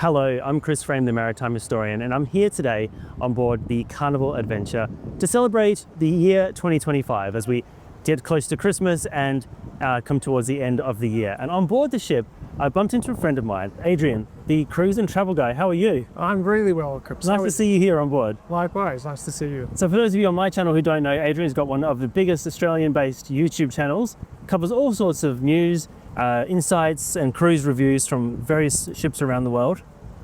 Hello, I'm Chris Frame, the Maritime historian, and I'm here today on board the Carnival Adventure to celebrate the year 2025 as we get close to Christmas and come towards the end of the year. And on board the ship, I bumped into a friend of mine, Adrian, the cruise and travel guy. How are you? I'm really well, Chris. Nice to see you here on board. Likewise, nice to see you. So for those of you on my channel who don't know, Adrian's got one of the biggest Australian-based YouTube channels, covers all sorts of news, insights and cruise reviews from various ships around the world.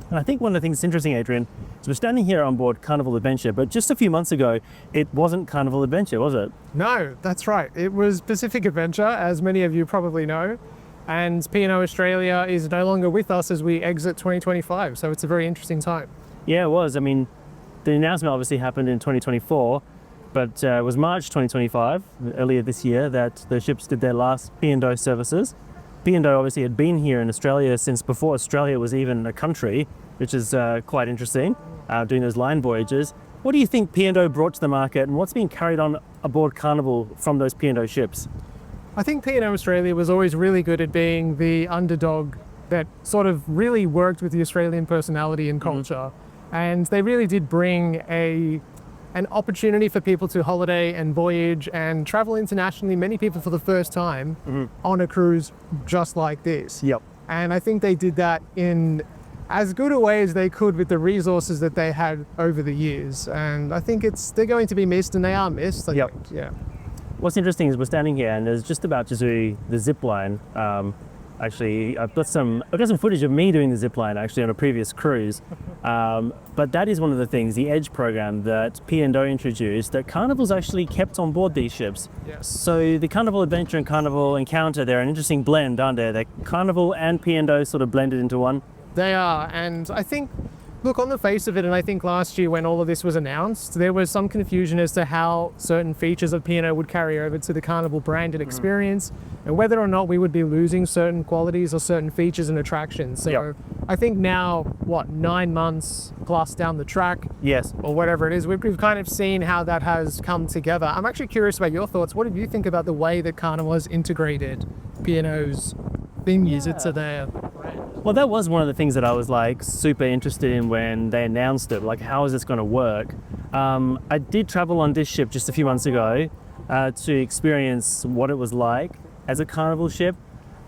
And I think one of the things that's interesting, Adrian, is we're standing here on board Carnival Adventure, but just a few months ago, it wasn't Carnival Adventure, was it? No, that's right. It was Pacific Adventure, as many of you probably know. And P&O Australia is no longer with us as we exit 2025, so it's a very interesting time. Yeah, it was. I mean, the announcement obviously happened in 2024, but it was March 2025, earlier this year, that the ships did their last P&O services. P&O obviously had been here in Australia since before Australia was even a country, which is quite interesting, doing those line voyages. What do you think P&O brought to the market, and what's being carried on aboard Carnival from those P&O ships? I think P&O Australia was always really good at being the underdog that sort of really worked with the Australian personality and culture. And they really did bring an opportunity for people to holiday and voyage and travel internationally, many people for the first time on a cruise just like this. Yep. And I think they did that in as good a way as they could with the resources that they had over the years. And I think they're going to be missed, and they are missed, I think. Yeah. What's interesting is we're standing here and there's just about to do the zip line. Actually, I've got some footage of me doing the zip line actually on a previous cruise. But that is one of the things, the Edge program that P&O introduced, that Carnival's actually kept on board these ships. Yes. So the Carnival Adventure and Carnival Encounter, they're an interesting blend, aren't they? They're Carnival and P&O sort of blended into one. They are, and I think, look, on the face of it, and I think last year when all of this was announced, there was some confusion as to how certain features of P&O would carry over to the Carnival branded experience, and whether or not we would be losing certain qualities or certain features and attractions. So I think now, 9 months plus down the track, Yes. or whatever it is, we've kind of seen how that has come together. I'm actually curious about your thoughts. What do you think about the way that Carnival has integrated P&O's thingies into their brand? Well, that was one of the things that I was like super interested in when they announced it. Like, how is this going to work? I did travel on this ship just a few months ago to experience what it was like as a Carnival ship.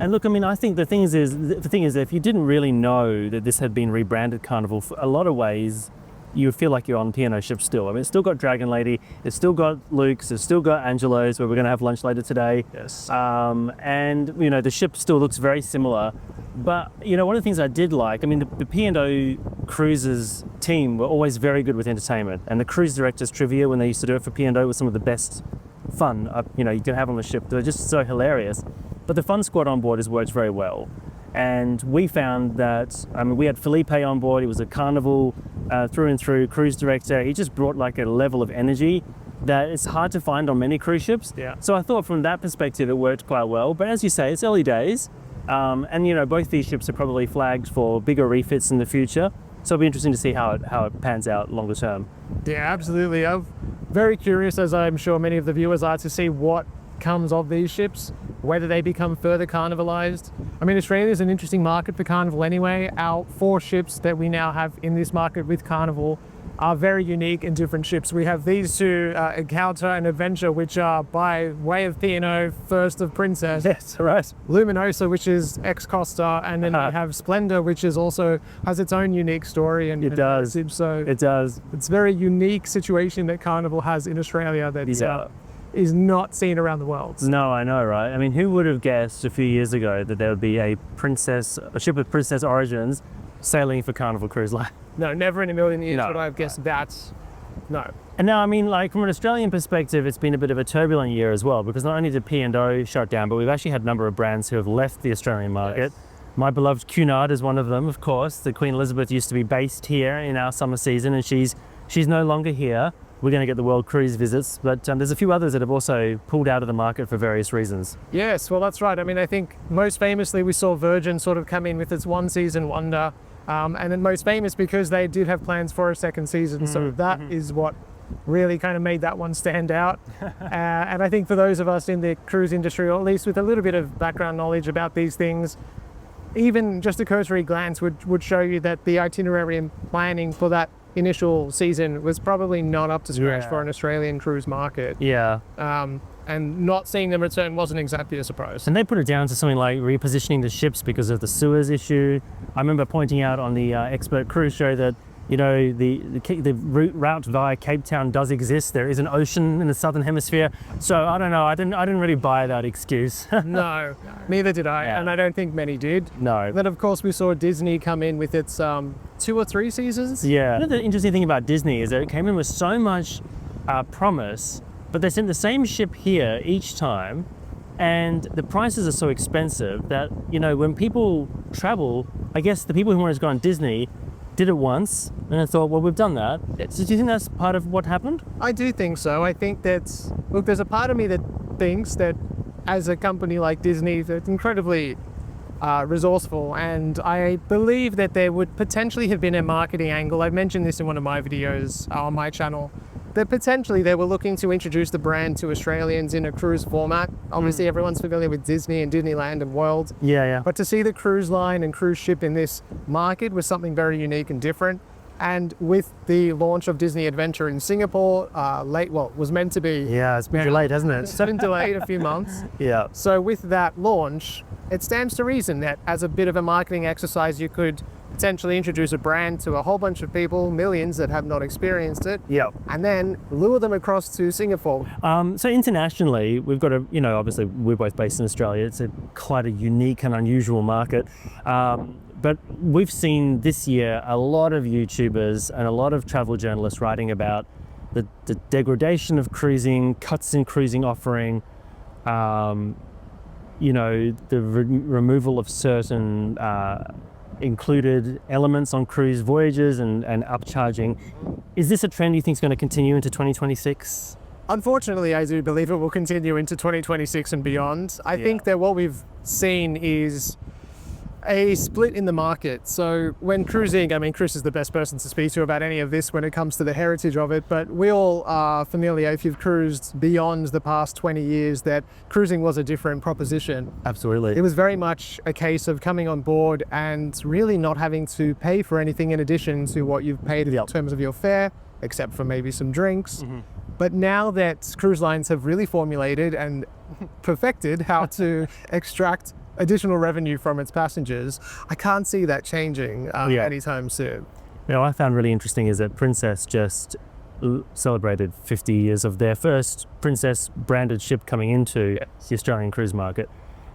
And look, I mean, I think the thing is that if you didn't really know that this had been rebranded Carnival, for a lot of ways, you feel like you're on P&O ship still. I mean, it's still got Dragon Lady, it's still got Luke's, it's still got Angelo's, where we're going to have lunch later today. Yes. And, you know, the ship still looks very similar. But, you know, one of the things I did like, I mean, the P&O Cruises team were always very good with entertainment. And the cruise directors trivia, when they used to do it for P&O, was some of the best fun, you know, you can have on the ship. They're just so hilarious. But the fun squad on board has worked very well. And we found that, I mean, we had Felipe on board. He was a Carnival through and through cruise director. He just brought like a level of energy that it's hard to find on many cruise ships. Yeah. So I thought from that perspective, it worked quite well. But as you say, it's early days. And, you know, both these ships are probably flagged for bigger refits in the future. So it'll be interesting to see how it pans out longer term. Yeah, absolutely. I'm very curious, as I'm sure many of the viewers are, to see what comes of these ships, whether they become further carnivalized. I mean, Australia is an interesting market for Carnival anyway. Our 4 ships that we now have in this market with Carnival are very unique and different ships. We have these two, Encounter and Adventure, which are by way of P&O, first of Princess. Yes, right. Luminosa, which is ex-Costa, and then we have Splendor, which is also has its own unique story. And It does. So It does. it's a very unique situation that Carnival has in Australia that is not seen around the world. No, I know, right? I mean, who would have guessed a few years ago that there would be a ship with princess origins sailing for Carnival Cruise Line? No, never in a million years No. would I have guessed that. No. And now, I mean, like from an Australian perspective, it's been a bit of a turbulent year as well, because not only did P&O shut down, but we've actually had a number of brands who have left the Australian market. Yes. My beloved Cunard is one of them, of course. The Queen Elizabeth used to be based here in our summer season, and she's no longer here. We're going to get the World Cruise visits, but there's a few others that have also pulled out of the market for various reasons. Yes, well, that's right. I mean, I think most famously we saw Virgin sort of come in with its one season wonder, and then most famous because they did have plans for a second season. So that is what really kind of made that one stand out. And I think for those of us in the cruise industry, or at least with a little bit of background knowledge about these things, even just a cursory glance would show you that the itinerary and planning for that initial season was probably not up to scratch for an Australian cruise market. Yeah. And not seeing them return wasn't exactly a surprise. And they put it down to something like repositioning the ships because of the Suez issue. I remember pointing out on the Expert Cruise Show that, you know, the route via Cape Town does exist. There is an ocean in the southern hemisphere. So I don't know. I didn't really buy that excuse. No, neither did I, and I don't think many did. No. Then of course we saw Disney come in with its 2 or 3 seasons. Yeah. You know, the interesting thing about Disney is that it came in with so much promise, but they sent the same ship here each time, and the prices are so expensive that, you know, when people travel, I guess the people who wanted to go on Disney did it once and I thought, well, we've done that. So do you think that's part of what happened? I do think so. I think that, look, there's a part of me that thinks that as a company like Disney, that's incredibly resourceful, and I believe that there would potentially have been a marketing angle. I mentioned this in one of my videos on my channel, that potentially they were looking to introduce the brand to Australians in a cruise format. Obviously everyone's familiar with Disney and Disneyland and World. Yeah. But to see the cruise line and cruise ship in this market was something very unique and different. And with the launch of Disney Adventure in Singapore, was meant to be... Yeah, it's been delayed, hasn't it? It's been delayed a few months. Yeah. So with that launch, it stands to reason that as a bit of a marketing exercise, you could potentially introduce a brand to a whole bunch of people, millions that have not experienced it, and then lure them across to Singapore. So internationally, we've got you know, obviously we're both based in Australia. It's quite a unique and unusual market. But we've seen this year a lot of YouTubers and a lot of travel journalists writing about the degradation of cruising, cuts in cruising offering, you know, the removal of certain included elements on cruise voyages and upcharging. Is this a trend you think is going to continue into 2026? Unfortunately, I do believe it will continue into 2026 and beyond. I think that what we've seen is a split in the market. So when cruising, I mean, Chris is the best person to speak to about any of this when it comes to the heritage of it, but we all are familiar, if you've cruised beyond the past 20 years, that cruising was a different proposition. Absolutely. It was very much a case of coming on board and really not having to pay for anything in addition to what you've paid in terms of your fare, except for maybe some drinks. But now that cruise lines have really formulated and perfected how to extract additional revenue from its passengers, I can't see that changing anytime soon. You know, what I found really interesting is that Princess just celebrated 50 years of their first Princess branded ship coming into the Australian cruise market.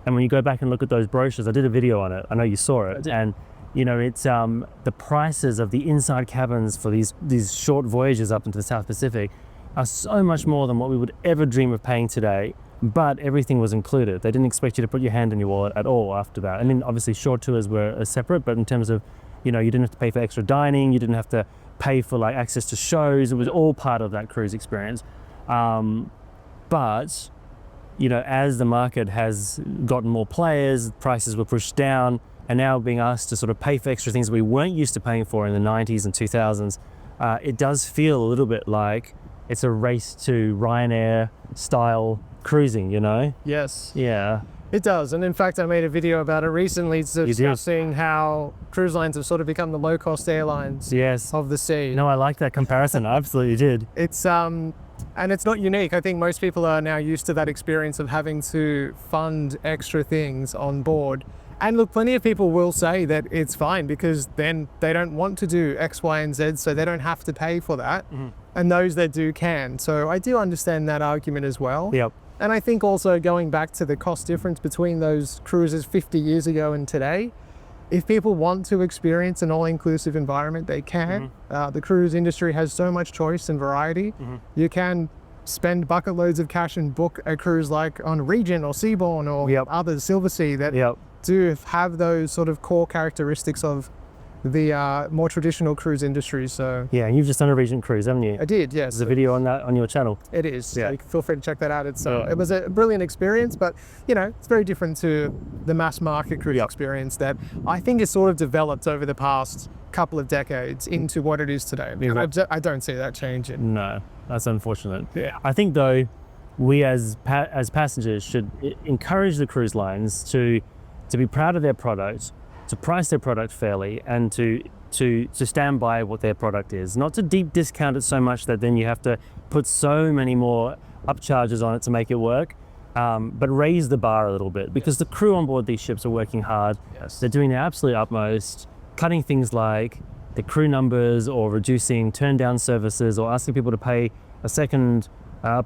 And when you go back and look at those brochures, I did a video on it. I know you saw it. And you know, it's the prices of the inside cabins for these short voyages up into the South Pacific are so much more than what we would ever dream of paying today. But everything was included. They didn't expect you to put your hand in your wallet at all after that. I mean, obviously short tours were separate, but in terms of, you know, you didn't have to pay for extra dining, you didn't have to pay for like access to shows. It was all part of that cruise experience. But, you know, as the market has gotten more players, prices were pushed down, and now being asked to sort of pay for extra things we weren't used to paying for in the 90s and 2000s, it does feel a little bit like it's a race to Ryanair style cruising, you know? Yes. Yeah. It does. And in fact, I made a video about it recently discussing how cruise lines have sort of become the low-cost airlines of the sea. No, I like that comparison. I absolutely did. It's and it's not unique. I think most people are now used to that experience of having to fund extra things on board. And look, plenty of people will say that it's fine because then they don't want to do X, Y, and Z, so they don't have to pay for that. And those that do can. So I do understand that argument as well. Yep. And I think also going back to the cost difference between those cruises 50 years ago and today, if people want to experience an all-inclusive environment, they can. The cruise industry has so much choice and variety. You can spend bucket loads of cash and book a cruise like on Regent or Seabourn or others, Silversea, that do have those sort of core characteristics of the more traditional cruise industry. So yeah, and you've just done a Regent cruise, haven't you? I did, yes. There's a video on that on your channel. It is. So you can feel free to check that out. It's it was a brilliant experience, but you know, it's very different to the mass market cruise experience that I think has sort of developed over the past couple of decades into what it is today. I don't see that changing. No, that's unfortunate. Yeah. I think though, we as passengers should encourage the cruise lines to be proud of their product to price their product fairly and to stand by what their product is, not to deep discount it so much that then you have to put so many more upcharges on it to make it work, but raise the bar a little bit, because the crew on board these ships are working hard. They're doing their absolute utmost, cutting things like the crew numbers or reducing turn down services or asking people to pay a second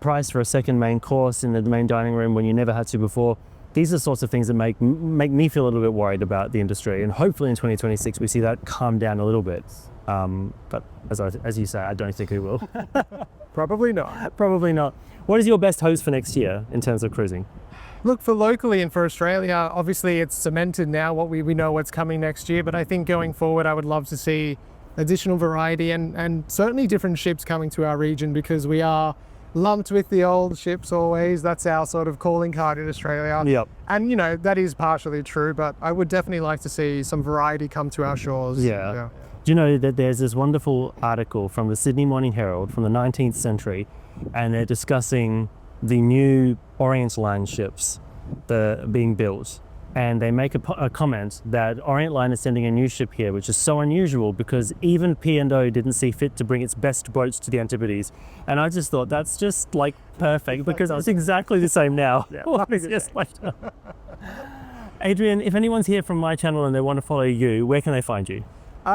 price for a second main course in the main dining room when you never had to before. These are the sorts of things that make me feel a little bit worried about the industry, and hopefully in 2026 we see that calm down a little bit. But as you say, I don't think we will. Probably not. Probably not. What is your best hopes for next year in terms of cruising? Look, for locally and for Australia, obviously it's cemented now. We know what's coming next year, but I think going forward I would love to see additional variety and certainly different ships coming to our region, because we are lumped with the old ships always. That's our sort of calling card in Australia. Yep. And that is partially true, but I would definitely like to see some variety come to our shores. Yeah. Do you know that there's this wonderful article from the Sydney Morning Herald from the 19th century, and they're discussing the new Orient Line ships that are being built, and they make a comment that Orient Line is sending a new ship here, which is so unusual because even P&O didn't see fit to bring its best boats to the Antipodes. And I just thought that's just like perfect, because it's exactly the same now. Yes, later. Adrian, if anyone's here from my channel and they want to follow you, where can they find you?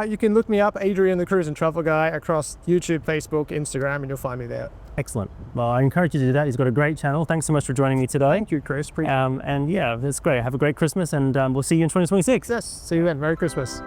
You can look me up, Adrian the Cruise and Travel Guy, across YouTube, Facebook, Instagram, and you'll find me there. Excellent. Well, I encourage you to do that. He's got a great channel. Thanks so much for joining me today. Thank you, Chris. And yeah, that's great. Have a great Christmas, and we'll see you in 2026. Yes, see you then. Merry Christmas.